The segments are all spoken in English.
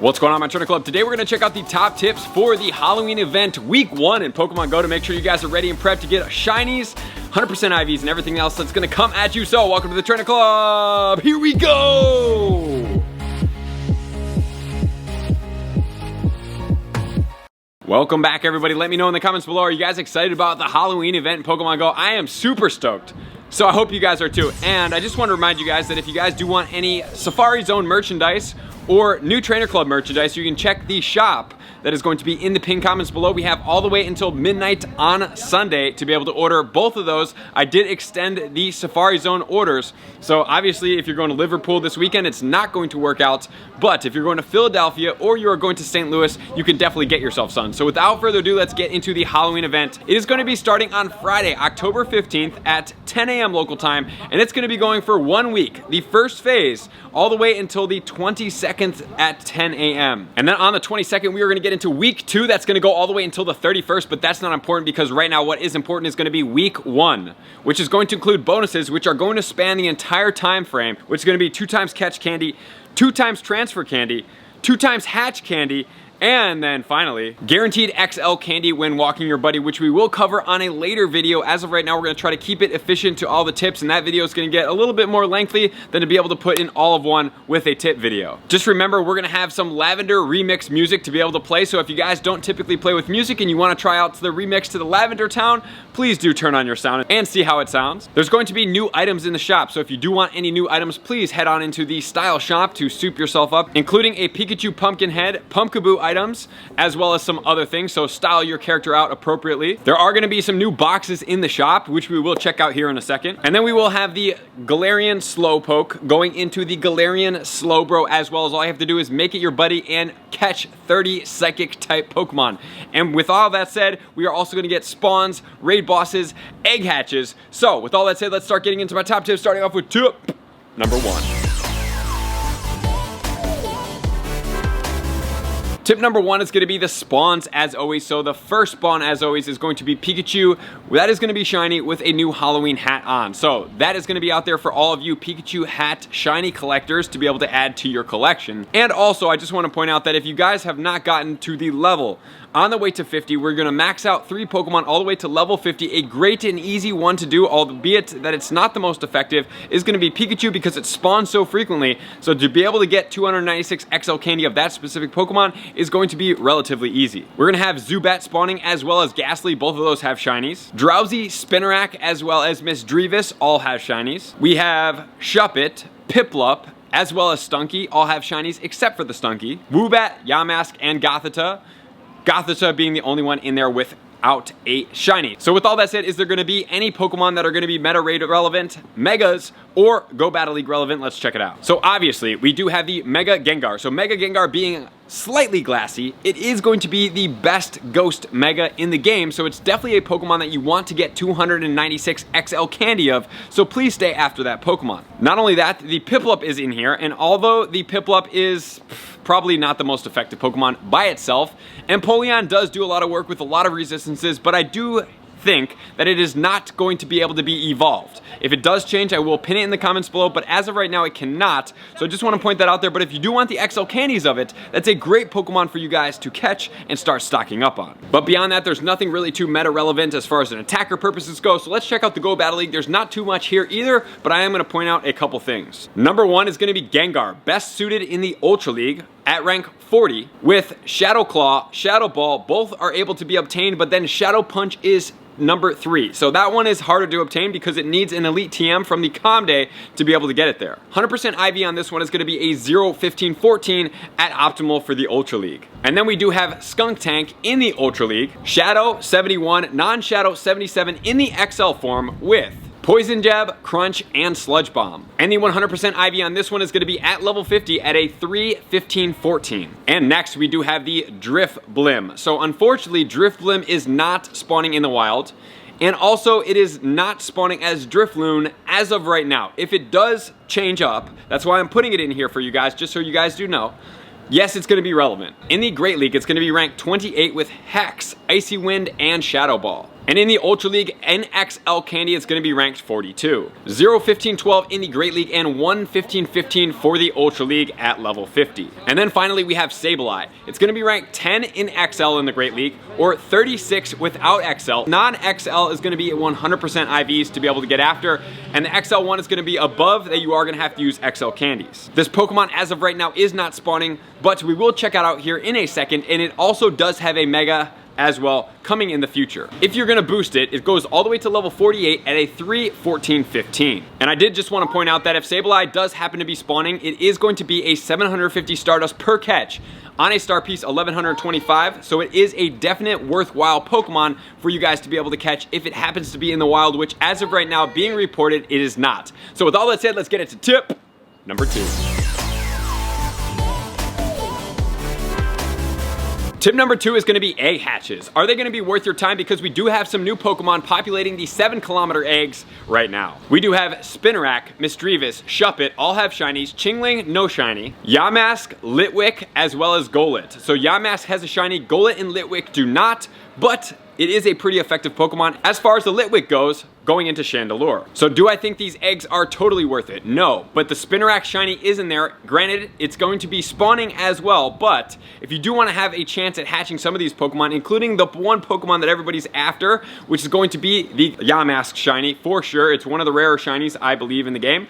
What's going on, my Trainer Club? Today we're going to check out the top tips for the Halloween event week 1 in Pokemon Go to make sure you guys are ready and prepped to get shinies, 100% IVs, and everything else that's going to come at you. So welcome to the Trainer Club. Here we go. Welcome back, everybody. Let me know in the comments below, are you guys excited about the Halloween event in Pokemon Go? I am super stoked. So I hope you guys are too. And I just want to remind you guys that if you guys do want any Safari Zone merchandise or new Trainer Club merchandise, you can check the shop that is going to be in the pinned comments below. We have all the way until midnight on Sunday to be able to order both of those. I did extend the Safari Zone orders. So obviously if you're going to Liverpool this weekend, it's not going to work out. But if you're going to Philadelphia or you are going to St. Louis, you can definitely get yourself some. So without further ado, let's get into the Halloween event. It is going to be starting on Friday, October 15th at 10 a.m. local time. And it's going to be going for 1 week. The first phase all the way until the 22nd at 10 a.m. And then on the 22nd, we are going to get into week 2. That's going to go all the way until the 31st, but that's not important because right now what is important is going to be week 1, which is going to include bonuses, which are going to span the entire time frame, which is going to be 2 times catch candy, 2 times transfer candy, 2 times hatch candy, and then finally, guaranteed XL candy when walking your buddy, which we will cover on a later video. As of right now, we're going to try to keep it efficient to all the tips, and that video is going to get a little bit more lengthy than to be able to put in all of one with a tip video. Just remember, we're going to have some Lavender remix music to be able to play, so if you guys don't typically play with music and you want to try out the remix to the Lavender Town, please do turn on your sound and see how it sounds. There's going to be new items in the shop, so if you do want any new items, please head on into the style shop to soup yourself up, including a Pikachu pumpkin head, Pumpkaboo items, as well as some other things, so style your character out appropriately. There are going to be some new boxes in the shop, which we will check out here in a second. And then we will have the Galarian Slowpoke going into the Galarian Slowbro, as well as all you have to do is make it your buddy and catch 30 psychic type Pokemon. And with all that said, we are also going to get spawns, raid bosses, egg hatches. So with all that said, let's start getting into my top tips, starting off with tip number 1. Tip number 1 is going to be the spawns as always. So the first spawn as always is going to be Pikachu. That is going to be shiny with a new Halloween hat on. So that is going to be out there for all of you Pikachu hat shiny collectors to be able to add to your collection. And also I just want to point out that if you guys have not gotten to the level on the way to 50, we're going to max out 3 Pokemon all the way to level 50. A great and easy one to do, albeit that it's not the most effective, is going to be Pikachu because it spawns so frequently. So to be able to get 296 XL candy of that specific Pokemon is going to be relatively easy. We're going to have Zubat spawning as well as Ghastly. Both of those have shinies. Drowsy, Spinarak, as well as Miss Drevis all have shinies. We have Shuppet, Piplup, as well as Stunky all have shinies except for the Stunky. Woobat, Yamask, and Gothita. Gothita being the only one in there without a shiny. So with all that said, is there going to be any Pokemon that are going to be Meta Raid relevant, Megas, or Go Battle League relevant? Let's check it out. So obviously, we do have the Mega Gengar. So Mega Gengar being slightly glassy, it is going to be the best Ghost Mega in the game, so it's definitely a Pokemon that you want to get 296 XL candy of, so please stay after that Pokemon. Not only that, the Piplup is in here, and although the Piplup is probably not the most effective Pokemon by itself, Empoleon does do a lot of work with a lot of resistances, but I do think that it is not going to be able to be evolved. If it does change, I will pin it in the comments below, but as of right now, it cannot. So I just want to point that out there, but if you do want the XL candies of it, that's a great Pokemon for you guys to catch and start stocking up on. But beyond that, there's nothing really too meta relevant as far as an attacker purposes go, so let's check out the Go Battle League. There's not too much here either, but I am going to point out a couple things. Number 1 is going to be Gengar, best suited in the Ultra League at rank 40, with Shadow Claw, Shadow Ball, both are able to be obtained, but then Shadow Punch is number 3. So that one is harder to obtain because it needs an elite TM from the Com Day to be able to get it there. 100% IV on this one is going to be a 0, 15, 14 at optimal for the Ultra League. And then we do have Skunk Tank in the Ultra League, Shadow 71, Non-Shadow 77 in the XL form with Poison Jab, Crunch, and Sludge Bomb. And the 100% IV on this one is going to be at level 50 at a 3, 15, 14. And next we do have the Drifblim. So unfortunately, Drifblim is not spawning in the wild. And also it is not spawning as Drifloon as of right now. If it does change up, that's why I'm putting it in here for you guys, just so you guys do know. Yes, it's going to be relevant. In the Great League, it's going to be ranked 28 with Hex, Icy Wind, and Shadow Ball. And in the Ultra League, NXL candy is going to be ranked 42. 0, 15, 12 in the Great League, and 1, 15, 15 for the Ultra League at level 50. And then finally we have Sableye. It's going to be ranked 10 in XL in the Great League, or 36 without XL. Non-XL is going to be 100% IVs to be able to get after, and the XL one is going to be above that you are going to have to use XL candies. This Pokemon as of right now is not spawning, but we will check it out here in a second, and it also does have a Mega as well coming in the future. If you're gonna boost it, it goes all the way to level 48 at a 3, 14, 15. And I did just want to point out that if Sableye does happen to be spawning, it is going to be a 750 Stardust per catch on a star piece 1125, so it is a definite worthwhile Pokemon for you guys to be able to catch if it happens to be in the wild, which as of right now being reported, it is not. So with all that said, let's get it to tip number 2. Tip number 2 is going to be egg hatches. Are they going to be worth your time? Because we do have some new Pokemon populating the 7-kilometer eggs right now. We do have Spinarak, Misdreavus, Shuppet, all have shinies. Chingling, no shiny. Yamask, Litwick, as well as Golett. So Yamask has a shiny, Golett and Litwick do not, but it is a pretty effective Pokemon as far as the Litwick goes, going into Chandelure. So do I think these eggs are totally worth it? No, but the Spinarak shiny is in there. Granted, it's going to be spawning as well, but if you do want to have a chance at hatching some of these Pokemon, including the one Pokemon that everybody's after, which is going to be the Yamask shiny, for sure. It's one of the rarer shinies, I believe, in the game.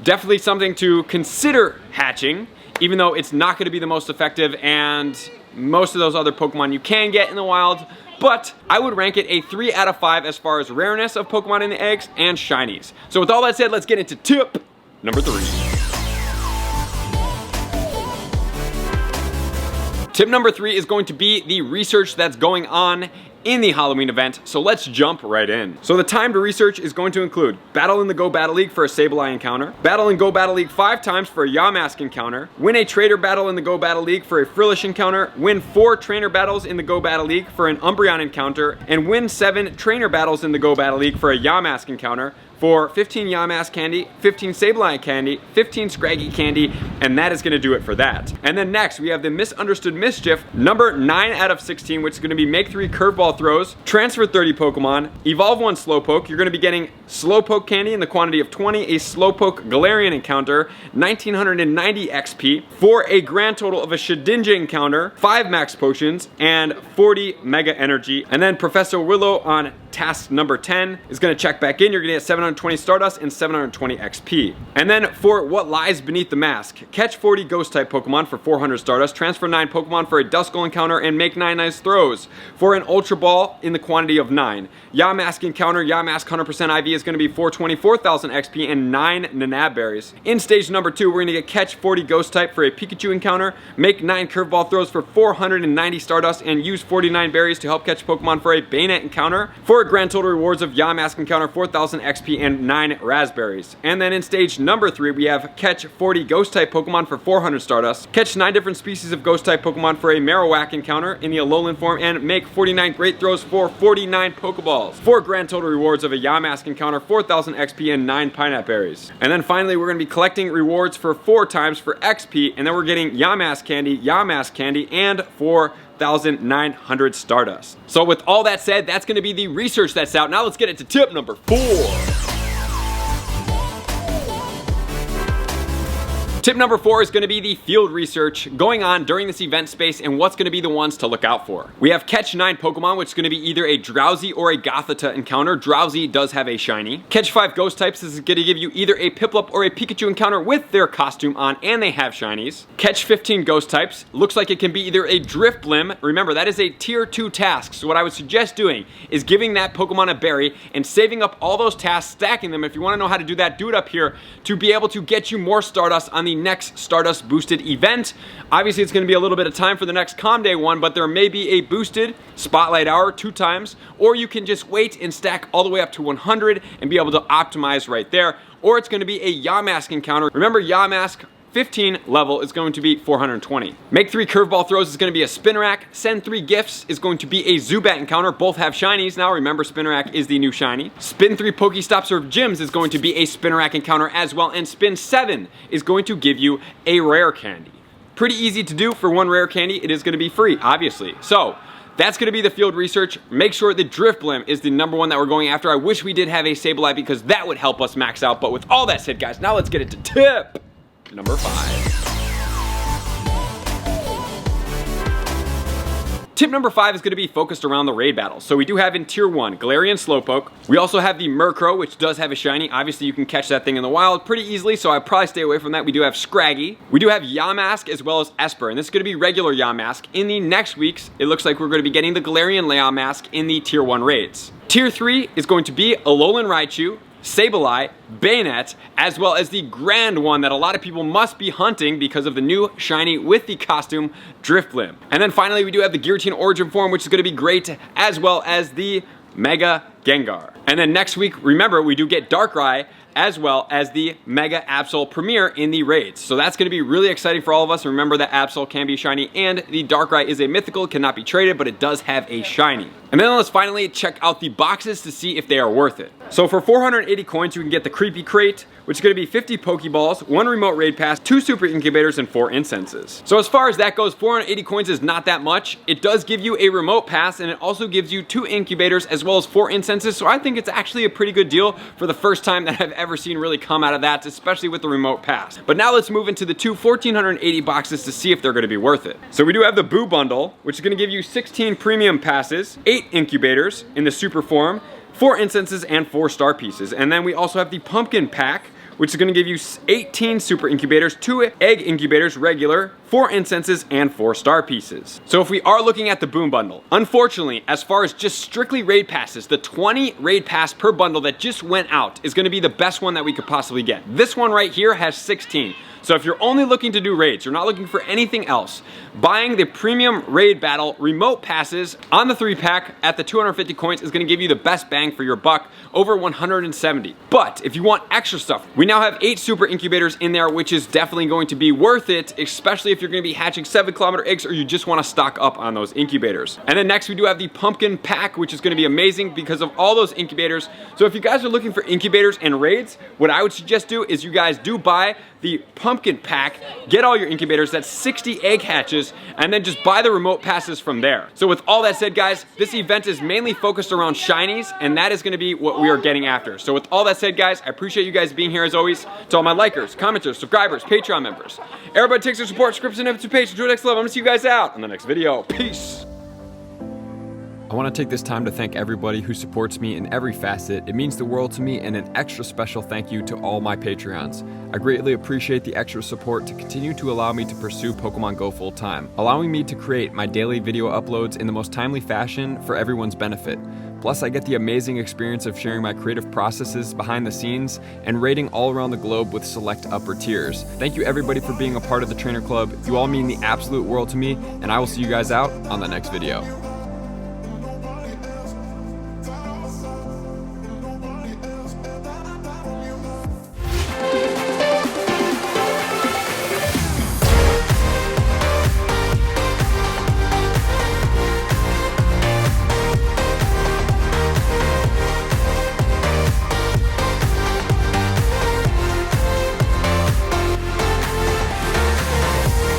Definitely something to consider hatching, even though it's not going to be the most effective, and most of those other Pokemon you can get in the wild. But I would rank it a 3 out of 5 as far as rareness of Pokemon in the eggs and shinies. So with all that said, let's get into tip number 3. Tip number 3 is going to be the research that's going on in the Halloween event, so let's jump right in. So the time to research is going to include Battle in the Go Battle League for a Sableye encounter, Battle in Go Battle League 5 times for a Yamask encounter, win a Trader Battle in the Go Battle League for a Frillish encounter, win 4 Trainer Battles in the Go Battle League for an Umbreon encounter, and win 7 Trainer Battles in the Go Battle League for a Yamask encounter, for 15 Yamask candy, 15 Sableye candy, 15 Scraggy candy, and that is going to do it for that. And then next, we have the Misunderstood Mischief, number 9 out of 16, which is going to be make 3 curveball throws, transfer 30 Pokemon, evolve 1 Slowpoke. You're going to be getting Slowpoke candy in the quantity of 20, a Slowpoke Galarian encounter, 1990 XP, for a grand total of a Shedinja encounter, 5 Max Potions, and 40 Mega Energy. And then Professor Willow on task number 10 is going to check back in. You're going to get 720 Stardust and 720 XP. And then for What Lies Beneath the Mask, catch 40 Ghost-type Pokemon for 400 Stardust, transfer 9 Pokemon for a Duskull encounter, and make 9 nice throws for an Ultra Ball in the quantity of 9. Yamask encounter, Yamask 100% IV is going to be 424,000 XP and 9 Nanab Berries. In stage number 2, we're going to get catch 40 Ghost-type for a Pikachu encounter, make 9 Curveball throws for 490 Stardust, and use 49 berries to help catch Pokemon for a Bayonet encounter, for grand total rewards of Yamask encounter, 4,000 XP and 9 raspberries. And then in stage number 3, we have catch 40 ghost type Pokemon for 400 Stardust, catch 9 different species of ghost type Pokemon for a Marowak encounter in the Alolan form, and make 49 great throws for 49 Pokeballs, for grand total rewards of a Yamask encounter, 4,000 XP and 9 Pineapple berries. And then finally, we're going to be collecting rewards for 4 times for XP, and then we're getting Yamask candy, and 4,900 Stardust. So with all that said, that's going to be the research that's out. Now let's get it to tip number 4. Tip number 4 is going to be the field research going on during this event space and what's going to be the ones to look out for. We have catch 9 Pokemon, which is going to be either a Drowsy or a Gothita encounter. Drowsy does have a shiny. Catch 5 ghost types. This is going to give you either a Piplup or a Pikachu encounter with their costume on, and they have shinies. Catch 15 ghost types. Looks like it can be either a Drifblim. Remember, that is a tier 2 task. So what I would suggest doing is giving that Pokemon a berry and saving up all those tasks, stacking them. If you want to know how to do that, do it up here to be able to get you more Stardust on the next Stardust boosted event. Obviously, it's going to be a little bit of time for the next Calm Day one, but there may be a boosted Spotlight Hour 2 times, or you can just wait and stack all the way up to 100 and be able to optimize right there. Or it's going to be a Yamask encounter. Remember, Yamask 15 level is going to be 420. Make 3 curveball throws is going to be a Spinarak. Send 3 gifts is going to be a Zubat encounter. Both have shinies now. Remember, Spinarak is the new shiny. Spin 3 Pokestops or gyms is going to be a Spinarak encounter as well. And spin 7 is going to give you a rare candy. Pretty easy to do for 1 rare candy. It is going to be free, obviously. So that's going to be the field research. Make sure the Drifblim is the #1 that we're going after. I wish we did have a Sableye because that would help us max out. But with all that said, guys, now let's get into tip number 5. Tip number 5 is going to be focused around the raid battles. So we do have in tier 1, Galarian Slowpoke. We also have the Murkrow, which does have a shiny. Obviously, you can catch that thing in the wild pretty easily, so I'd probably stay away from that. We do have Scraggy. We do have Yamask as well as Esper, and this is going to be regular Yamask. In the next weeks, it looks like we're going to be getting the Galarian Yamask in the tier 1 raids. Tier 3 is going to be Alolan Raichu, Sableye, Bayonet, as well as the grand one that a lot of people must be hunting because of the new shiny with the costume, Drifblim. And then finally, we do have the Giratina Origin form, which is going to be great, as well as the Mega Gengar. And then next week, remember, we do get Darkrai, as well as the Mega Absol Premier in the raids. So that's going to be really exciting for all of us. Remember that Absol can be shiny, and the Darkrai is a mythical, cannot be traded, but it does have a shiny. And then let's finally check out the boxes to see if they are worth it. So for 480 coins, you can get the Creepy Crate, which is going to be 50 Pokeballs, 1 Remote Raid Pass, 2 Super Incubators, and 4 Incenses. So as far as that goes, 480 coins is not that much. It does give you a Remote Pass, and it also gives you 2 Incubators as well as 4 Incenses, so I think it's actually a pretty good deal for the first time that I've ever seen really come out of that, especially with the Remote Pass. But now let's move into the 2 1480 boxes to see if they're going to be worth it. So we do have the Boo Bundle, which is going to give you 16 Premium Passes, 8 Incubators in the Super form, 4 Incenses, and 4 Star Pieces. And then we also have the Pumpkin Pack, which is going to give you 18 Super Incubators, 2 Egg Incubators regular, 4 Incenses, and 4 Star Pieces. So if we are looking at the Boom Bundle, unfortunately, as far as just strictly raid passes, the 20 raid pass per bundle that just went out is going to be the best one that we could possibly get. This one right here has 16. So if you're only looking to do raids, you're not looking for anything else, buying the premium raid battle remote passes on the 3-pack at the 250 coins is going to give you the best bang for your buck, over 170. But if you want extra stuff, we now have 8 super incubators in there, which is definitely going to be worth it, especially if you're going to be hatching 7-kilometer eggs or you just want to stock up on those incubators. And then next we do have the pumpkin pack, which is going to be amazing because of all those incubators. So if you guys are looking for incubators and raids, what I would suggest do is you guys do buy the pumpkin pack, get all your incubators, that's 60 egg hatches, and then just buy the remote passes from there. So with all that said, guys, this event is mainly focused around shinies, and that is going to be what we are getting after. So with all that said, guys, I appreciate you guys being here as always. To all my likers, commenters, subscribers, Patreon members, everybody takes their support, scripts, and participation. Until next level, I'm going to see you guys out in the next video. Peace. I want to take this time to thank everybody who supports me in every facet. It means the world to me, and an extra special thank you to all my Patreons. I greatly appreciate the extra support to continue to allow me to pursue Pokemon Go full time, allowing me to create my daily video uploads in the most timely fashion for everyone's benefit. Plus, I get the amazing experience of sharing my creative processes behind the scenes and raiding all around the globe with select upper tiers. Thank you everybody for being a part of the Trainer Club. You all mean the absolute world to me, and I will see you guys out on the next video.